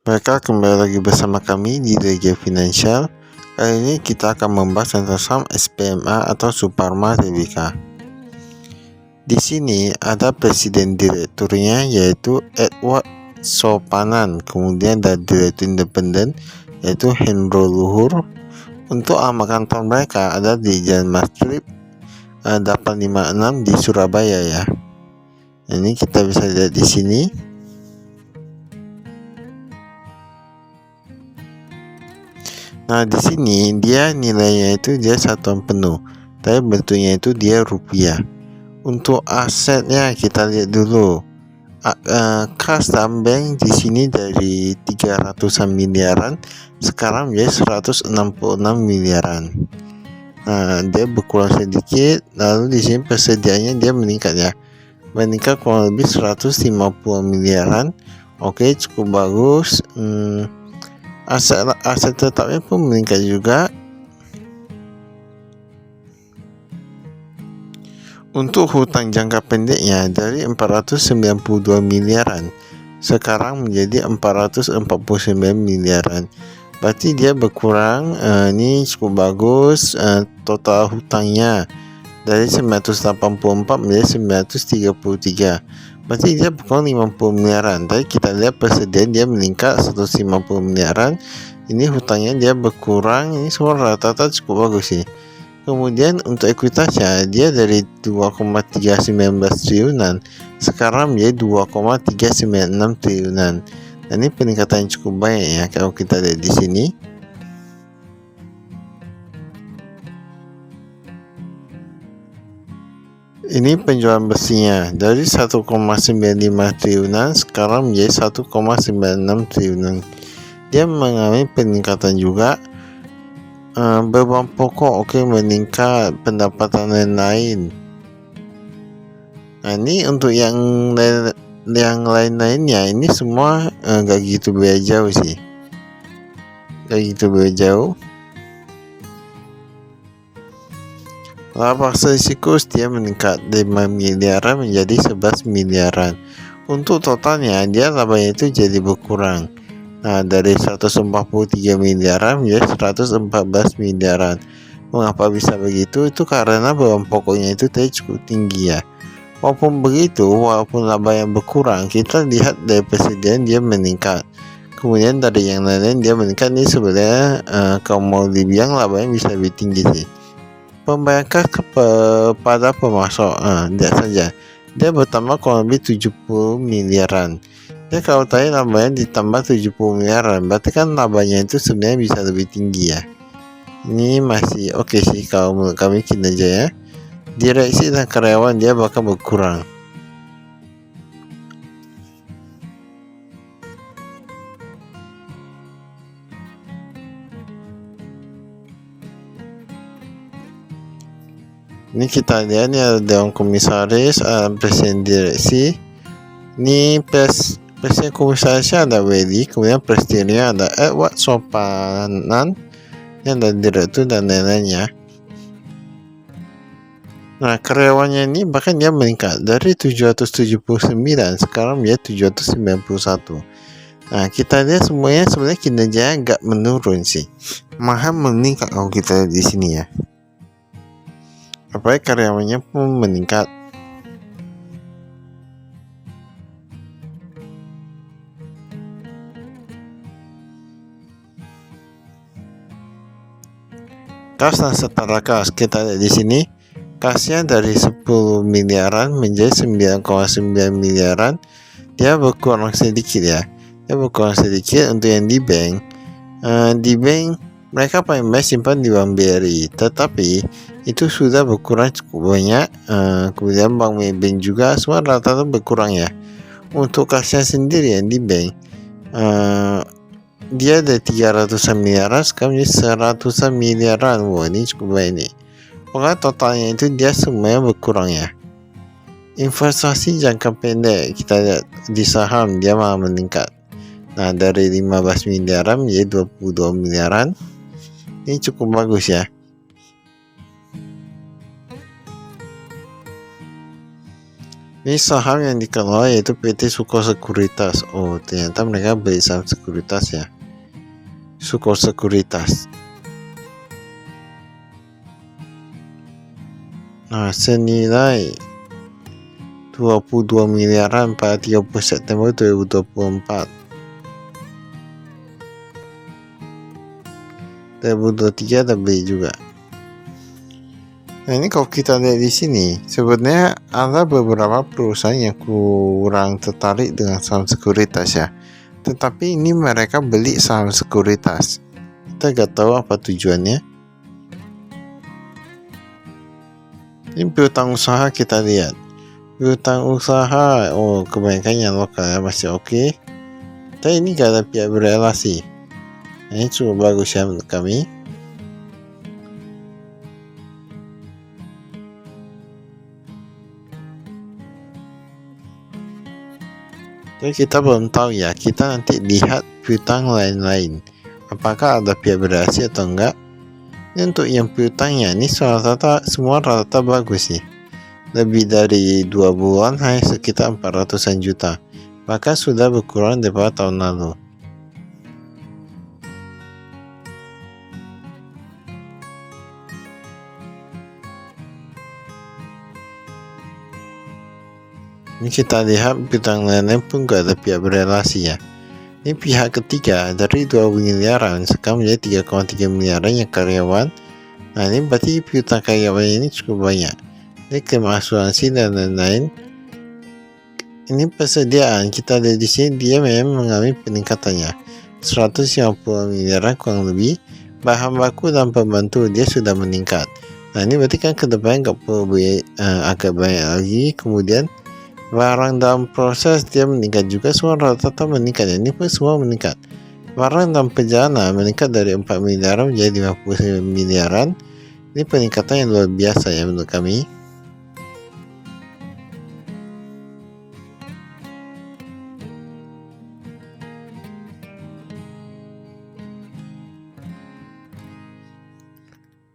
Mereka kembali lagi bersama kami di Regia Finansial. Kali ini kita akan membahas tentang saham SPMA atau Suparma Tbk. Di sini ada presiden direkturnya yaitu Edward Sopanan, kemudian ada direktur independen yaitu Hendro Luhur. Untuk alamat kantor mereka ada di Jalan Mastrip 856 di Surabaya ya. Ini kita bisa lihat di sini. Nah, di sini dia nilainya itu dia satuan penuh, tapi bentuknya itu dia rupiah. Untuk asetnya kita lihat dulu. Kas dan bank di sini dari 300-an miliaran sekarang menjadi 166 miliaran. Nah, dia berkurang sedikit. Lalu di sini persediaannya dia meningkat ya. Meningkat kurang lebih 150 miliaran. Oke, cukup bagus. Aset tetapnya pun meningkat juga. Untuk hutang jangka pendeknya dari 492 miliaran sekarang menjadi 449 miliaran. Berarti dia berkurang. Ini cukup bagus. Total hutangnya dari 984 menjadi 933. Berarti dia berkurang 50 miliaran. Tadi kita lihat persediaan dia meningkat 150 miliaran. Ini hutangnya dia berkurang. Ini semua rata-rata cukup bagus sih. Kemudian untuk ekuitasnya dia dari 2,319 triliunan sekarang menjadi 2,396 triliunan. Dan ini peningkatan yang cukup banyak ya kalau kita lihat di sini. Ini penjualan bersihnya dari 1,95 triliunan sekarang menjadi 1,96 triliunan. Dia mengalami peningkatan juga. Beban pokok meningkat, pendapatan lain-lain. Nah, ini untuk yang lain-lainnya ini semua gak gitu beda jauh sih. Laba risiko dia meningkat 5 miliaran menjadi 11 miliaran. Untuk totalnya dia labanya itu jadi berkurang. Nah, dari 143 miliaran menjadi 114 miliaran. Mengapa bisa begitu? Itu karena beban pokoknya itu tadi cukup tinggi ya. Walaupun begitu, walaupun laba yang berkurang, kita lihat dari persediaan dia meningkat. Kemudian dari yang lain dia meningkat. Ini sebenarnya kalau mau dibilang labanya bisa lebih tinggi sih. Pembayaran kepada pemasok, lihat saja. Dia bertambah kurang lebih 70 miliaran. Ya, kalau tadi labanya ditambah 70 miliaran, berarti kan labanya itu sebenarnya bisa lebih tinggi ya. Ini masih oke sih kalau menurut kami kinerjanya. Direksi dan karyawan dia bakal berkurang. Ini kita lihat nih ada dewan komisaris, presiden direksi. Ini presiden komisarisnya ada Welly, kemudian presidennya ada Edward Sopanan, yang ada direktur dan lain-lainnya. Nah, karyawannya ini bahkan dia meningkat dari 779 sekarang menjadi 791. Nah, kita lihat semuanya sebenarnya kinerjanya nggak menurun sih, malah meningkat kalau kita lihat di sini ya. Apalagi karyawannya pun meningkat. Kas dan setara kas kita lihat di sini, kasnya dari 10 miliaran menjadi 9,9 miliaran. Dia berkurang sedikit ya. Untuk yang di bank. Di bank mereka paling banyak simpan di Bank BRI, tetapi itu sudah berkurang cukup banyak. Kemudian Bank Maybank juga semua rata-rata berkurang ya. Untuk kasnya sendiri yang di bank, dia ada 300-an miliaran sekarang menjadi 100-an miliaran. Wah, ini cukup banyak nih. Pokoknya totalnya itu dia semuanya berkurang ya. Investasi jangka pendek kita lihat di saham dia malah meningkat. Nah, dari 15 miliaran menjadi 22 miliaran. Ini cukup bagus ya. Ini saham yang dikelola yaitu PT Suko Sekuritas. Oh, ternyata mereka beli saham sekuritas ya. Suko Sekuritas. Nah, senilai 22 miliaran pada 30 September 2024. 2023 ada beli juga. Nah, ini kalau kita lihat di sini, sebenarnya ada beberapa perusahaan yang kurang tertarik dengan saham sekuritas ya. Tetapi ini mereka beli saham sekuritas. Kita gak tahu apa tujuannya. Ini piutang usaha kita lihat. Piutang usaha, oh kebanyakan yang lokal ya, masih oke. Tapi ini gak ada pihak berelasi. Nah, ini cukup bagus ya menurut kami. Jadi kita belum tahu ya, kita nanti lihat piutang lain-lain. Apakah ada pihak berelasi atau enggak. Ini untuk yang piutangnya, ini semua rata-rata bagus sih. Lebih dari 2 bulan hanya sekitar 400-an juta. Bahkan sudah berkurang daripada tahun lalu. Ini kita lihat piutang lain-lain pun gak ada pihak berelasi ya. Ini pihak ketiga dari 2 miliaran sekarang menjadi 3,3 miliaran yang karyawan. Nah, ini berarti piutang karyawan ini cukup banyak. Ini klaim asuransi dan lain-lain. Ini persediaan kita lihat di sini dia memang mengalami peningkatannya. 150 miliaran kurang lebih. Bahan baku dan pembantu dia sudah meningkat. Nah, ini berarti kan ke depan nggak perlu agak banyak lagi. Kemudian barang dalam proses dia meningkat juga, semua rata-rata meningkat. Ini pun semua meningkat. Barang dalam perjalanan meningkat dari 4 miliaran menjadi 50 miliaran. Ini peningkatan yang luar biasa ya menurut kami.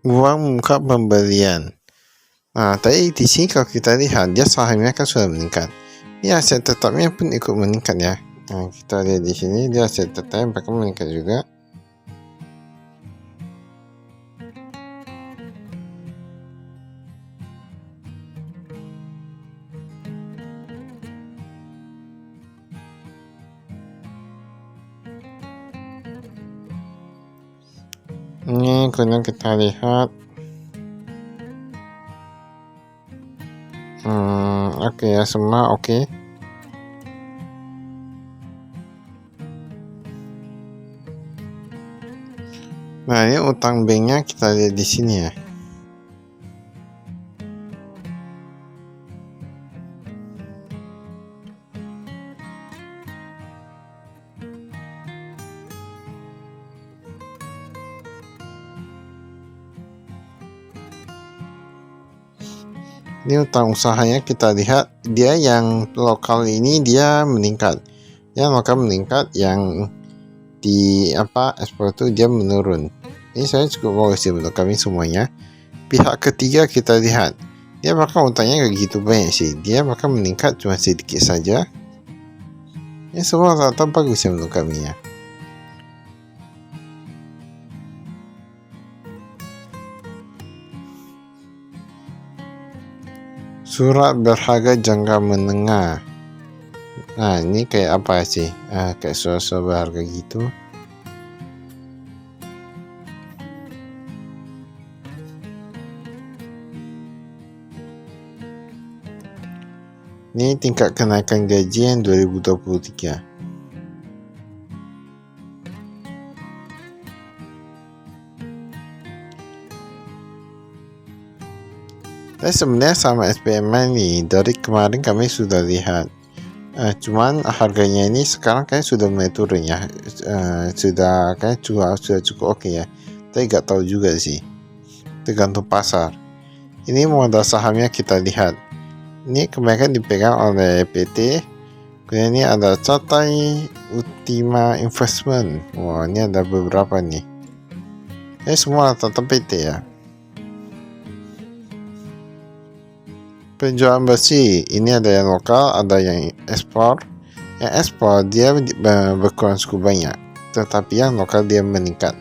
Uang muka pembelian. Nah, tadi di sini kalau kita lihat dia sahamnya kan sudah meningkat. Ini aset tetapnya pun ikut meningkat ya. Nah, kita lihat di sini dia aset tetapnya bahkan meningkat juga. Ini kemudian kita lihat. Oke ya, semua oke. Nah, ini utang banknya kita lihat di sini ya. Ini utang usahanya kita lihat, dia yang lokal ini dia meningkat. Yang lokal meningkat, yang di ekspor itu dia menurun. Ini saya cukup bagus sih menurut kami semuanya. Pihak ketiga kita lihat, dia bahkan utangnya gak gitu banyak sih. Dia bahkan meningkat cuma sedikit saja. Ini semua rata bagus ya menurut kami ya. Surat berharga jangka menengah. Nah, ini kayak apa sih? Kayak surat-surat berharga gitu. Ini tingkat kenaikan gaji yang 2023. Sebenarnya sama SPM nih, dari kemarin kami sudah lihat. Cuman harganya ini sekarang kayak sudah mulai turun ya. Sudah kayak sudah cukup oke ya. Tapi gak tahu juga sih. Tergantung pasar. Ini modal sahamnya kita lihat. Ini kebanyakan dipegang oleh PT. Kemudian ini ada Catai Ultima Investment. Wah, ini ada beberapa nih. Ini semua tetap PT ya. Penjualan bersih, ini ada yang lokal, ada yang ekspor. Yang ekspor dia berkurang cukup banyak, tetapi yang lokal dia meningkat.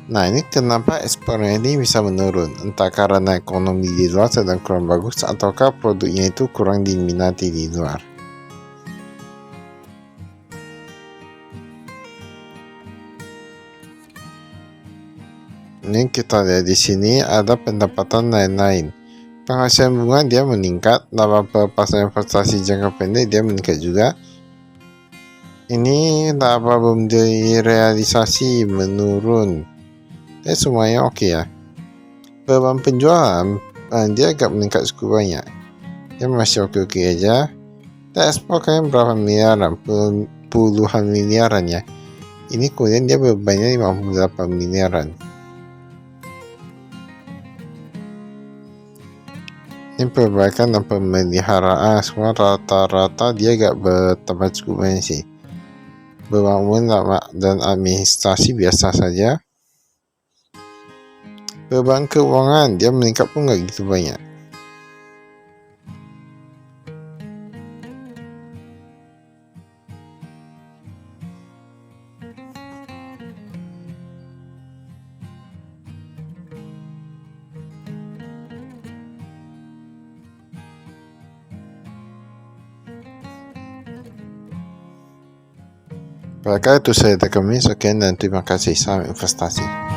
Nah, ini kenapa ekspornya ini bisa menurun? Entah karena ekonomi di luar sedang kurang bagus, ataukah produknya itu kurang diminati di luar. Ini kita lihat di sini ada pendapatan lain-lain. Penghasilan bunga dia meningkat, laba pelepasan investasi jangka pendek dia meningkat juga. Ini laba belum direalisasi menurun. Semuanya oke ya. Beban penjualan dia agak meningkat cukup banyak. Dia masih oke-oke aja. Dan ekspor kalian berapa miliaran? Puluhan miliaran ya. Ini kemudian dia bebannya 58 miliaran. Ini perbaikan dan pemeliharaan semua rata-rata dia agak bertambah cukup banyak sih. Beban umum dan administrasi biasa saja. Beban keuangan dia meningkat pun nggak gitu banyak. Pada itu saya Tekemin, sekian dan terima kasih. Salam investasi.